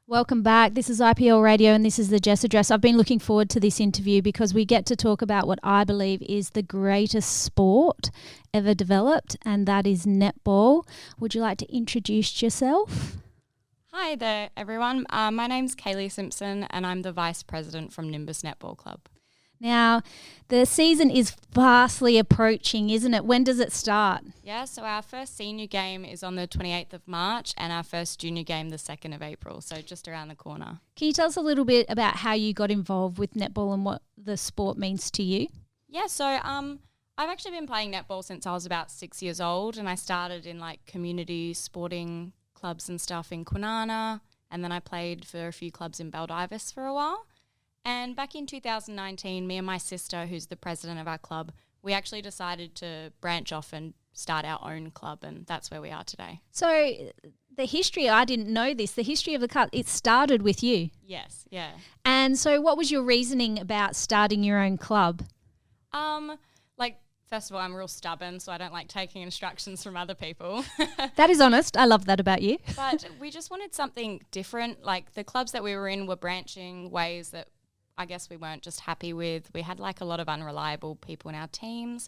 Welcome back. This is IPL Radio and this is the Jess Address. I've been looking forward to this interview because we get to talk about what I believe is the greatest sport ever developed, and that is netball. Would you like to introduce yourself? Hi there, everyone. My name's Kaylee Simpson and I'm the Vice President from Nimbus Netball Club. Now, the season is fastly approaching, isn't it? When does it start? Yeah, so our first senior game is on the 28th of March and our first junior game the 2nd of April, so just around the corner. Can you tell us a little bit about how you got involved with netball and what the sport means to you? Yeah, so I've actually been playing netball since I was about 6 years old, and I started in like community sporting clubs and stuff in Kwinana, and then I played for a few clubs in Baldivis for a while. And back in 2019, me and my sister, who's the president of our club, we actually decided to branch off and start our own club, and that's where we are today. So the history, I didn't know this, the history of the club, it started with you. Yes, yeah. And so what was your reasoning about starting your own club? First of all, I'm real stubborn, so I don't like taking instructions from other people. That is honest. I love that about you. But we just wanted something different. Like the clubs that we were in were branching ways that I guess we weren't just happy with. We had like a lot of unreliable people in our teams,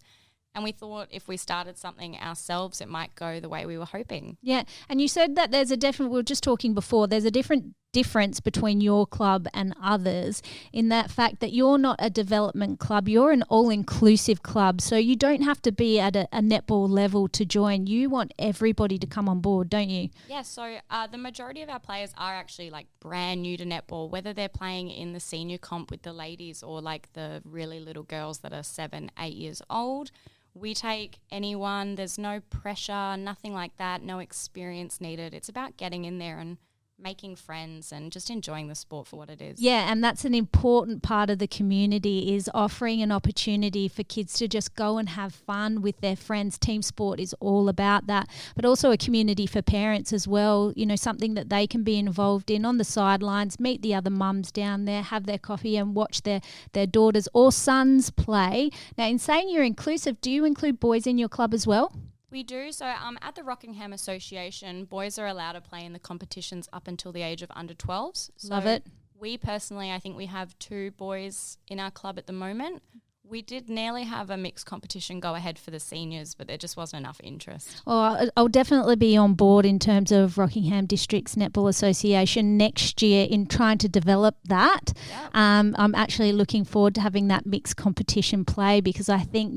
and we thought if we started something ourselves, it might go the way we were hoping. Yeah, and you said that there's a different, we were just talking before, there's a difference between your club and others in that fact that you're not a development club, you're an all-inclusive club, so you don't have to be at a netball level to join. You want everybody to come on board, don't you? Yeah, so the majority of our players are actually like brand new to netball, whether they're playing in the senior comp with the ladies or like the really little girls that are 7, 8 years old. We take anyone, there's no pressure, nothing like that, no experience needed. It's about getting in there and making friends and just enjoying the sport for what it is. Yeah, and that's an important part of the community, is offering an opportunity for kids to just go and have fun with their friends. Team sport is all about that, but also a community for parents as well, you know, something that they can be involved in on the sidelines, meet the other mums down there, have their coffee and watch their daughters or sons play. Now, in saying you're inclusive, do you include boys in your club as well? We do. So at the Rockingham Association, boys are allowed to play in the competitions up until the age of under 12s. Love it. We personally, I think we have 2 boys in our club at the moment. We did nearly have a mixed competition go ahead for the seniors, but there just wasn't enough interest. Oh, I'll definitely be on board in terms of Rockingham District's Netball Association next year in trying to develop that. Yep. I'm actually looking forward to having that mixed competition play, because I think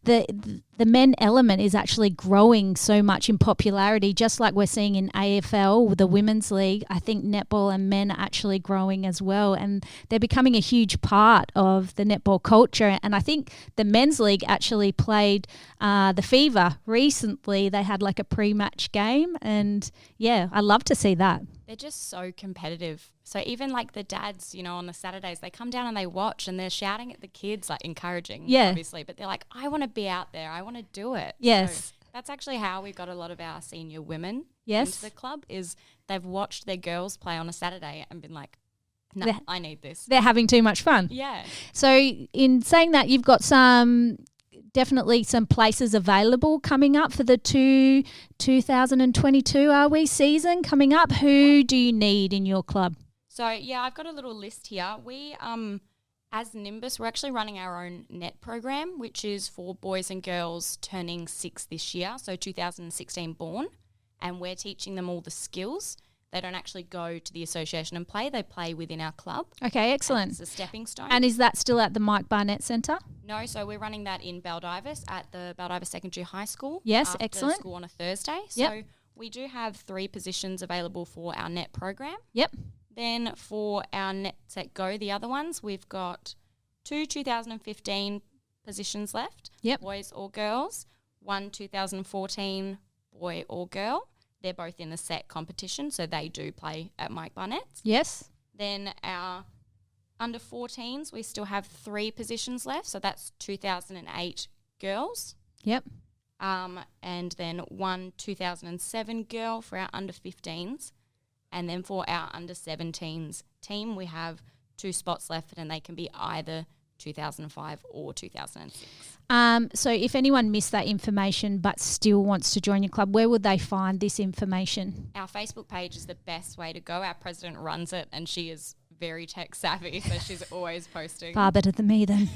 the men element is actually growing so much in popularity, just like we're seeing in AFL, the Women's League. I think netball and men are actually growing as well, and they're becoming a huge part of the netball culture. And I think the Men's League actually played the Fever recently. They had like a pre-match game, and yeah, I love to see that. They're just so competitive. So even like the dads, you know, on the Saturdays, they come down and they watch and they're shouting at the kids, like encouraging, obviously. But they're like, I want to be out there. I want to do it. Yes. So that's actually how we got a lot of our senior women Yes. into the club, is they've watched their girls play on a Saturday and been like, no, I need this. They're having too much fun. Yeah. So in saying that, you've got definitely some places available coming up for the 2022 season coming up. Who do you need in your club? So, yeah, I've got a little list here. We, as Nimbus, we're actually running our own net program, which is for boys and girls turning 6 this year, so 2016 born, and we're teaching them all the skills. They don't actually go to the association and play. They play within our club. Okay, excellent. It's a stepping stone. And is that still at the Mike Barnett Centre? No, so we're running that in Baldivis at the Baldivis Secondary High School. Yes, after excellent. School on a Thursday. Yep. So we do have 3 positions available for our net program. Yep. Then for our Net Set Go, the other ones, we've got 2 2015 positions left, Yep. boys or girls, 1 2014 boy or girl. They're both in the set competition, so they do play at Mike Barnett's. Yes. Then our under 14s, we still have 3 positions left, so that's 2008 girls. Yep. And then 1 2007 girl for our under 15s. And then for our under 17s team, we have 2 spots left, and they can be either 2005 or 2006. So if anyone missed that information but still wants to join your club, where would they find this information? Our Facebook page is the best way to go. Our president runs it and she is very tech savvy, so she's always posting. Far better than me then.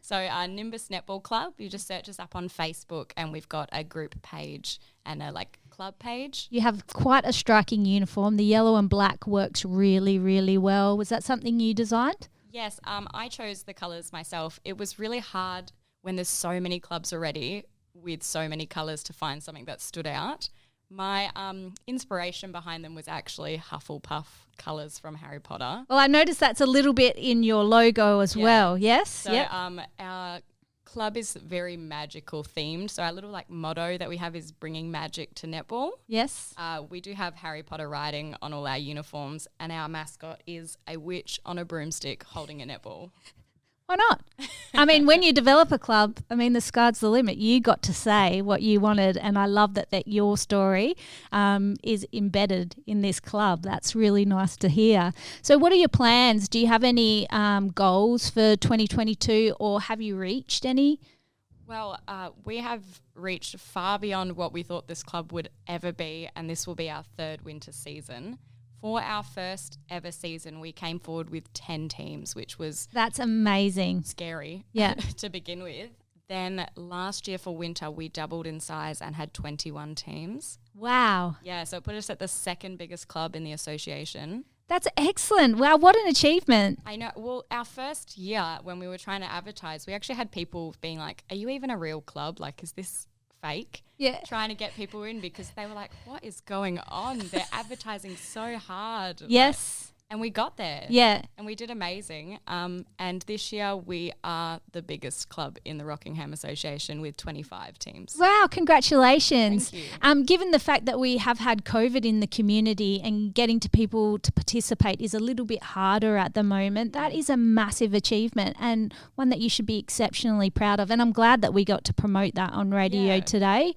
So Nimbus Netball Club, you just search us up on Facebook and we've got a group page and a club page. You have quite a striking uniform. The yellow and black works really, really well. Was that something you designed? Yes, I chose the colours myself. It was really hard when there's so many clubs already with so many colours to find something that stood out. My inspiration behind them was actually Hufflepuff colours from Harry Potter. Well, I noticed that's a little bit in your logo as well, yes? So our club is very magical themed. So our little motto that we have is bringing magic to netball. Yes. We do have Harry Potter writing on all our uniforms and our mascot is a witch on a broomstick holding a netball. Why not? I mean, when you develop a club, the sky's the limit. You got to say what you wanted, and I love that your story is embedded in this club. That's really nice to hear. So what are your plans? Do you have any goals for 2022 or have you reached any? Well, we have reached far beyond what we thought this club would ever be, and this will be our third winter season. For our first ever season, we came forward with 10 teams, which was... That's amazing. Scary yeah. to begin with. Then last year for winter, we doubled in size and had 21 teams. Wow. Yeah, so it put us at the second biggest club in the association. That's excellent. Wow, what an achievement. I know. Well, our first year when we were trying to advertise, we actually had people being like, are you even a real club? Is this fake? Yeah. Trying to get people in because they were like, what is going on? They're advertising so hard. Yes. And we got there. Yeah. And we did amazing. And this year we are the biggest club in the Rockingham Association with 25 teams. Wow, congratulations. Thank you. Given the fact that we have had COVID in the community and getting to people to participate is a little bit harder at the moment, that is a massive achievement and one that you should be exceptionally proud of. And I'm glad that we got to promote that on radio today.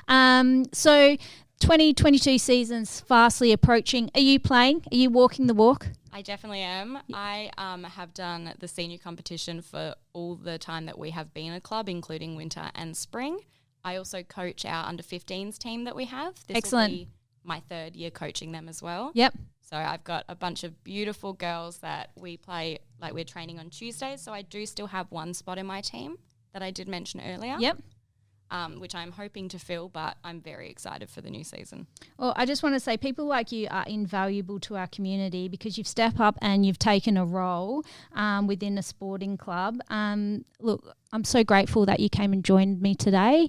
So 2022 season's fastly approaching. Are you playing? Are you walking the walk? I definitely am. I have done the senior competition for all the time that we have been a club, including winter and spring. I also coach our under-15s team that we have. Excellent. Will be my third year coaching them as well. Yep. So I've got a bunch of beautiful girls that we play, we're training on Tuesdays. So I do still have one spot in my team that I did mention earlier. Yep. Which I'm hoping to fill, but I'm very excited for the new season. Well, I just want to say people like you are invaluable to our community because you've stepped up and you've taken a role within a sporting club. Look, I'm so grateful that you came and joined me today.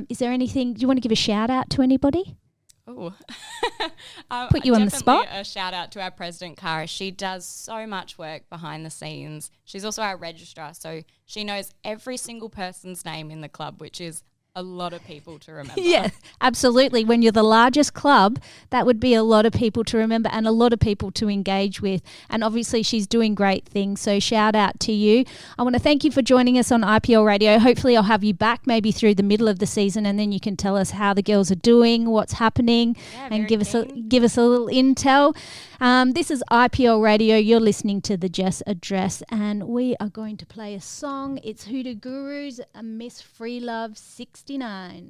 Is there anything, do you want to give a shout out to anybody? Oh, put you on the spot. A shout out to our president, Cara. She does so much work behind the scenes. She's also our registrar, so she knows every single person's name in the club, which is a lot of people to remember. Yeah, absolutely. When you're the largest club, that would be a lot of people to remember and a lot of people to engage with. And obviously she's doing great things. So shout out to you. I want to thank you for joining us on IPL Radio. Hopefully I'll have you back maybe through the middle of the season and then you can tell us how the girls are doing, what's happening, and give us a little intel. This is IPL Radio. You're listening to the Jess Address and we are going to play a song. It's Hoodoo Gurus, a Miss Free Love 69.